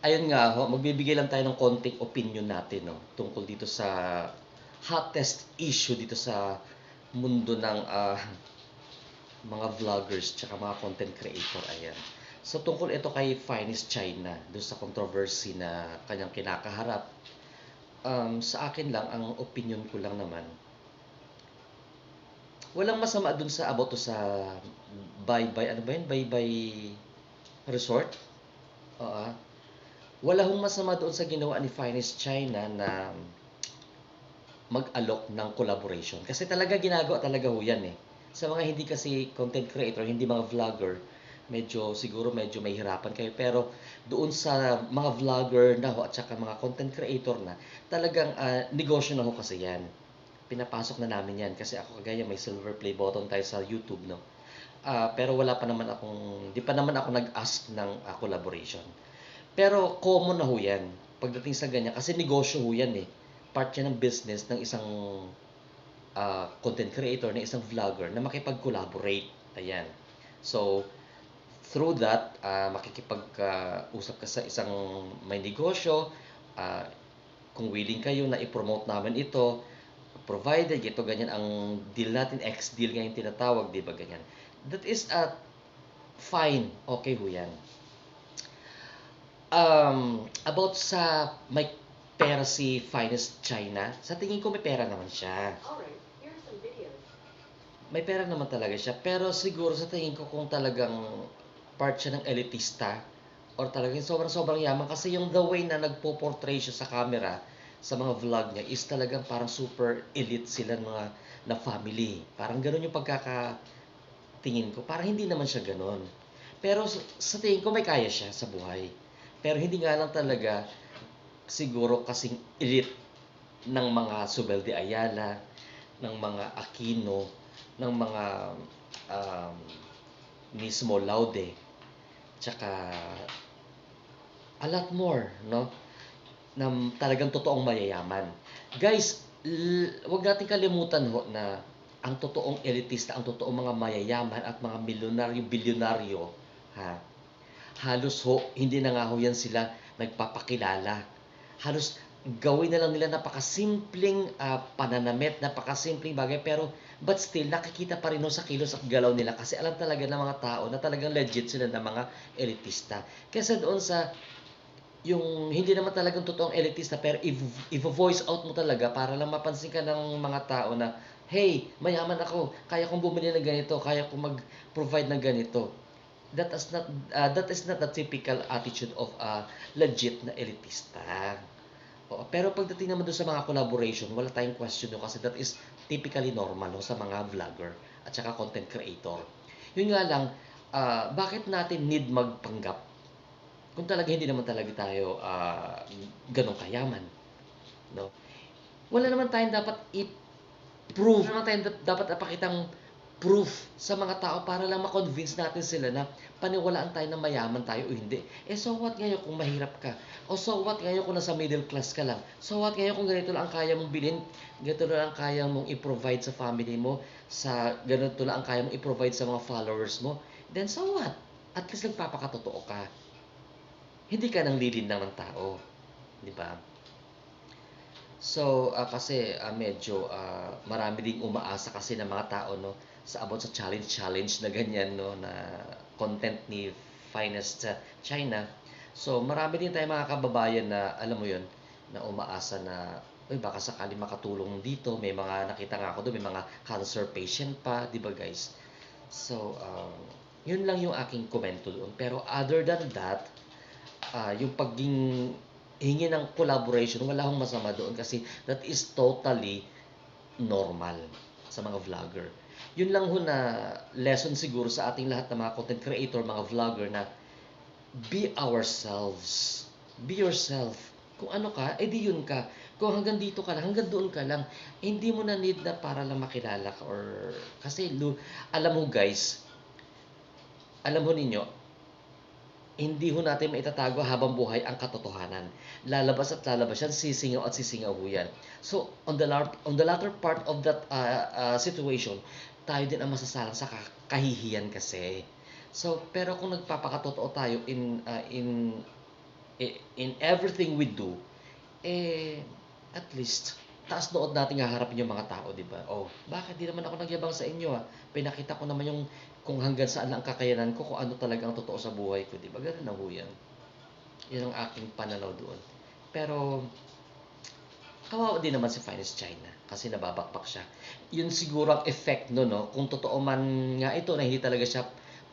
Ayun nga ho, magbibigay lang tayo ng konting opinion natin 'no, tungkol dito sa hottest issue dito sa mundo ng, mga vloggers tsaka mga content creator, ayan. So, tungkol ito kay Finest China, do'n sa controversy na kanyang kinakaharap. Sa akin lang, ang opinion ko lang naman, walang masama do'n sa about to sa Bye-Bye, ano ba 'yun, Bye-Bye Resort? Oo. Wala hong masama doon sa ginawa ni Finest China na mag-alok ng collaboration. Kasi talaga ginagawa talaga ho yan eh. Sa mga hindi kasi content creator, hindi mga vlogger, siguro medyo mahihirapan kayo. Pero doon sa mga vlogger na ho at saka mga content creator na, talagang negosyo na ho kasi yan. Pinapasok na namin yan. Kasi ako kagaya may silver play button tayo sa YouTube, no? Pero wala pa naman akong, di pa naman ako nag-ask ng collaboration. Pero common na ho yan pagdating sa ganyan. Kasi negosyo ho yan eh. Part yan ng business ng isang content creator, ng isang vlogger na makipag-collaborate. Ayan. So, through that, makikipag-usap ka sa isang may negosyo. ah, kung willing kayo na i-promote namin ito, provided ito ganyan ang deal natin, X deal nga yung tinatawag, di ba ganyan. That is fine, okay ho yan. About sa may pera si Finest China, sa tingin ko may pera naman siya. Alright, here are some videos. May pera naman talaga siya. Pero siguro sa tingin ko kung talagang part siya ng elitista or talagang sobrang-sobrang yaman kasi yung the way na nagpo-portray siya sa camera sa mga vlog niya is talagang parang super elite sila mga na family. Parang gano'n yung pagkakatingin ko. Parang hindi naman siya gano'n. Pero sa tingin ko may kaya siya sa buhay. Pero hindi nga lang talaga siguro kasing elite ng mga Subel de Ayala, ng mga Aquino, ng mga um, mismo Laude, tsaka a lot more, no? Na talagang totoong mayayaman. Guys, wag nating kalimutan ho na ang totoong elitista, ang totoong mga mayayaman at mga milyonaryo, bilyonaryo, ha, halos ho, hindi na nga ho yan sila nagpapakilala. Halos gawin na lang nila napakasimpleng pananamit, napakasimpleng bagay, pero but still, nakikita pa rin ho sa kilos at galaw nila kasi alam talaga ng mga tao na talagang legit sila na mga elitista. Kesa doon sa yung hindi naman talagang totoong elitista pero if-voice out mo talaga para lang mapansin ka ng mga tao na, hey, mayaman ako, kaya kong bumili ng ganito, kaya kong mag-provide ng ganito. That is not the typical attitude of a legit na elitista. Oo, pero pagdating naman doon sa mga collaboration, wala tayong question doon kasi that is typically normal no, sa mga vlogger at saka content creator. Yun nga lang, bakit natin need magpanggap kung talaga hindi naman talaga tayo ganun kayaman, no? Wala naman tayong dapat i-prove, wala naman tayong dapat ipakitang proof sa mga tao para lang ma-convince natin sila na paniwalaan tayo na mayaman tayo o hindi. Eh so what ngayon kung mahirap ka? O so what ngayon kung nasa middle class ka lang? So what ngayon kung ganito lang ang kaya mong bilhin, ganito lang ang kaya mong i-provide sa family mo, sa ganito lang ang kaya mong i-provide sa mga followers mo? Then so what? At least nagpapakatotoo ka. Hindi ka nang lilinlang ng tao, 'di ba? So, kasi medyo marami ding umaasa kasi ng mga tao no sa about sa challenge na ganyan no na content ni Finest China. So, marami din tayong mga kababayan na alam mo 'yon na umaasa na uy, baka sakali makatulong dito. May mga nakita nga ako doon, may mga cancer patient pa, 'di ba guys? So, yun lang yung aking komento doon. Pero other than that, yung pagiging hingi ng collaboration, wala akong masama doon kasi that is totally normal sa mga vlogger. Yun lang ho na lesson siguro sa ating lahat ng mga content creator, mga vlogger na be ourselves. Be yourself. Kung ano ka, edi yun ka. Kung hanggang dito ka lang, hanggang doon ka lang, eh, hindi mo na need na para lang makilala ka or kasi alam mo guys, alam mo ninyo, hindi ho natin maitatago habang buhay ang katotohanan. Lalabas at lalabas yan, sisingaw at sisingaw ho yan. So, on the latter part of that situation, tayo din ang masasalang sa kahihiyan kasi. So, pero kung nagpapakatotoo tayo in in everything we do, at least, taas nood natin haharapin yung mga tao, di ba? Oh, bakit di naman ako nagyabang sa inyo, ah? Pinakita ko naman yung kung hanggang saan lang ang kakayanan ko, kung ano talaga ang totoo sa buhay ko, di ba? Ganun na ho yan. Yun ang aking pananaw doon. Pero, kawawa din naman si Finest China kasi nababakbak siya. Yun siguro ang effect no, no? Kung totoo man nga ito na hindi talaga siya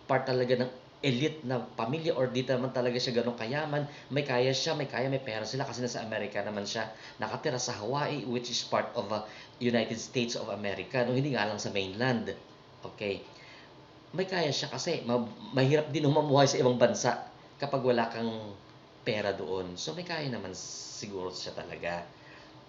part talaga ng elite na pamilya or di naman talaga siya ganun kayaman, may kaya siya, may pera sila kasi nasa Amerika naman siya nakatira sa Hawaii which is part of United States of America, no, hindi nga lang sa mainland. Okay. May kaya siya kasi mahirap din mamuhay sa ibang bansa kapag wala kang pera doon. So may kaya naman siguro siya talaga.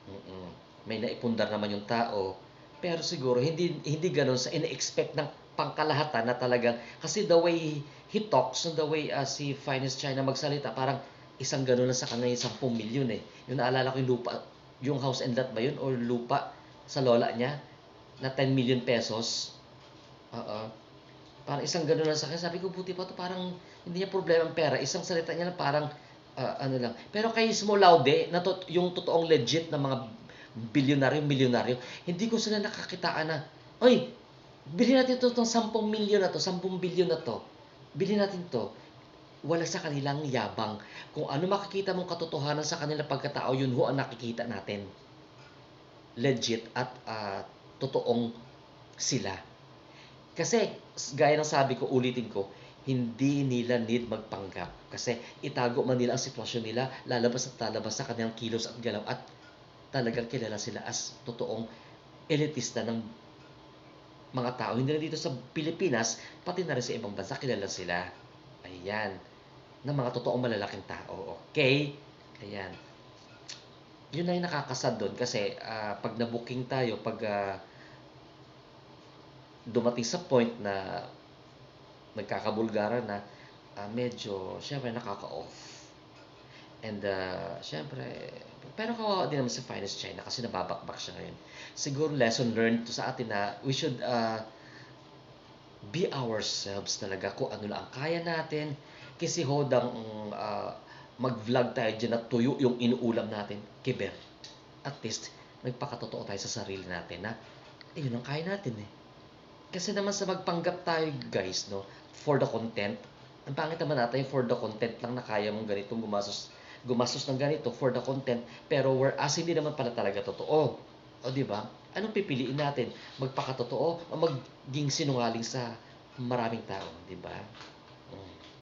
Mm. May naipundar naman yung tao. Pero siguro hindi gano'n sa ine-expect ng pangkalahatan na talagang kasi the way he talks, the way si Finest China magsalita, parang isang gano'n lang sa kanya yung 10 milyon eh. Yung naalala ko yung lupa, yung house and lot ba yun? Or lupa sa lola niya na 10 million pesos. Oo. Parang isang gano'n lang sa akin. Sabi ko, buti pa to parang hindi niya problema ang pera. Isang salita niya lang parang ano lang. Pero kay Smo Laude, na yung totoong legit na mga bilyonaryo, milyonaryo, hindi ko sila nakakitaan na, oy, bilhin natin ito itong 10 milyon na to, 10 bilyon na to. Bilhin natin to. Wala sa kanilang yabang. Kung ano makikita mong katotohanan sa kanilang pagkatao, yun ho ang nakikita natin. Legit at totoong sila. Kasi, gaya ng sabi ko, ulitin ko, hindi nila need magpanggap. Kasi itago man nila ang sitwasyon nila, lalabas at lalabas sa kanilang kilos at galaw at talagang kilala sila as totoong elitista ng mga tao. Hindi na dito sa Pilipinas, pati na rin sa ibang bansa, kilala sila. Ayan. Ng mga totoong malalaking tao. Okay? Ayan. Yun na yung nakakasad doon kasi pag na-booking tayo, pag dumating sa point na nagkakabulgaran na medyo, syempre, nakaka-off. And, syempre, pero kawawa din naman sa Finest China kasi nababakbak siya ngayon. Siguro lesson learned to sa atin na we should be ourselves talaga kung ano lang ang kaya natin. Kasi hodang mag-vlog tayo dyan at tuyo yung inuulam natin, kiber. At least, nagpakatotoo tayo sa sarili natin na, yun ang kaya natin eh. Kasi naman sa magpanggap tayo guys, no, for the content, ang pangit naman natin for the content lang na kaya mong ganitong gumastos ng ganito for the content, pero whereas hindi naman pala talaga totoo. O di ba? Anong pipiliin natin? Magpakatotoo o maging sinungaling sa maraming tao, di ba?